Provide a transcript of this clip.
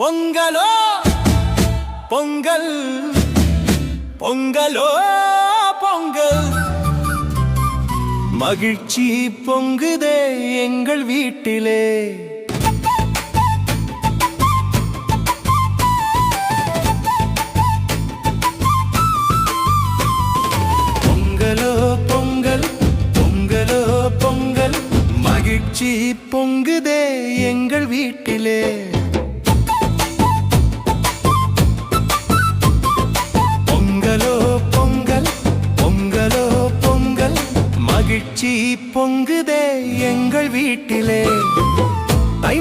பொங்கலோ பொங்கல், பொங்கலோ பொங்கல், மகிழ்ச்சி பொங்குதே எங்கள் வீட்டிலே. பொங்கலோ பொங்கல், பொங்கலோ பொங்கல், மகிழ்ச்சி பொங்குதே எங்கள் வீட்டிலே. மகிழ்ச்சி பொங்குதே எங்கள் வீட்டிலே. தை